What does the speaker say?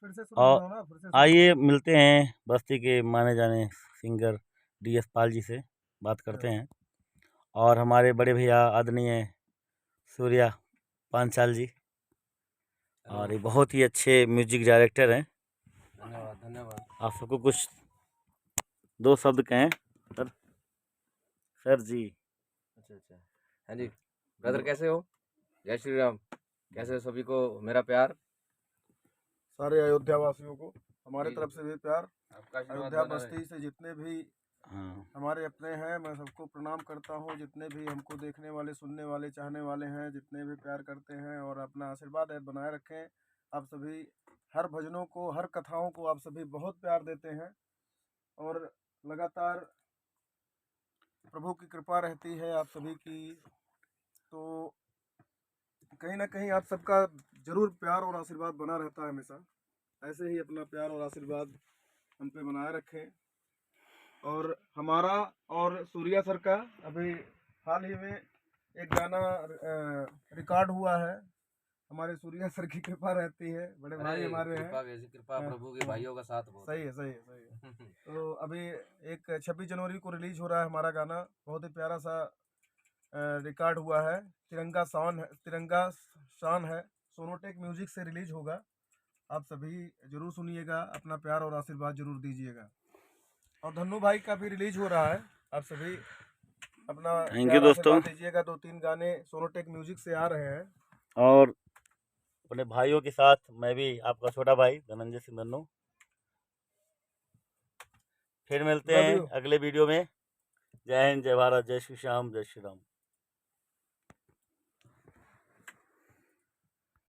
फिर से सुना और दो ना, फिर से सुना दो। आइए मिलते हैं बस्ती के माने जाने सिंगर DS पाल जी से, बात करते हाँ, हैं। और हमारे बड़े भैया आदरणीय सूर्या पांचाल जी, हेलो। और ये बहुत ही अच्छे म्यूजिक डायरेक्टर हैं। धन्यवाद धन्यवाद। आप सबको कुछ दो शब्द कहें सर। सर जी। अच्छा अच्छा। हाँ जी ब्रदर, कैसे हो? जय श्री राम। कैसे हो सभी को मेरा प्यार। सारे अयोध्या वासियों को हमारे जी, तरफ से भी प्यार। आपका आशीर्वाद अयोध्या बना रहे। बस्ती से जितने भी हाँ, हमारे अपने हैं, मैं सबको प्रणाम करता हूँ। जितने भी हमको देखने वाले, सुनने वाले, चाहने वाले हैं, जितने भी प्यार करते हैं और अपना आशीर्वाद है बनाए रखें। आप सभी हर भजनों को, हर कथाओं को आप सभी बहुत प्यार देते हैं और लगातार प्रभु की कृपा रहती है आप सभी की। तो कहीं ना कहीं आप सबका जरूर प्यार और आशीर्वाद बना रहता है हमेशा। ऐसे ही अपना प्यार और आशीर्वाद हम पे बनाए रखें। और हमारा और सूर्या सर का अभी हाल ही में एक गाना रिकॉर्ड हुआ है। हमारे सूर्या सर की कृपा रहती है, बड़े भाई अरे हमारे हैं। कृपा कैसी कृपा, हाँ, प्रभु के हाँ, भाइयों का साथ बहुत सही है, सही है, सही है। तो अभी एक 26 जनवरी को रिलीज हो रहा है हमारा गाना। बहुत ही प्यारा सा रिकॉर्ड हुआ है। तिरंगा शान है, सोनोटेक म्यूजिक से रिलीज होगा। आप सभी जरूर सुनिएगा, अपना प्यार और आशीर्वाद जरूर दीजिएगा। और धन्नू भाई का भी रिलीज हो रहा है। आप सभी अपना थैंक यू प्यार दोस्तों। आशीर्वाद दीजिएगा। 2-3 गाने सोनोटेक म्यूजिक से आ रहे हैं। और अपने भाइयों के साथ मैं भी आपका छोटा भाई धनंजय सिंह धन्नू, फिर मिलते लव हैं यू। अगले वीडियो में। जय हिंद, जय भारत, जय श्री श्याम, जय श्री राम।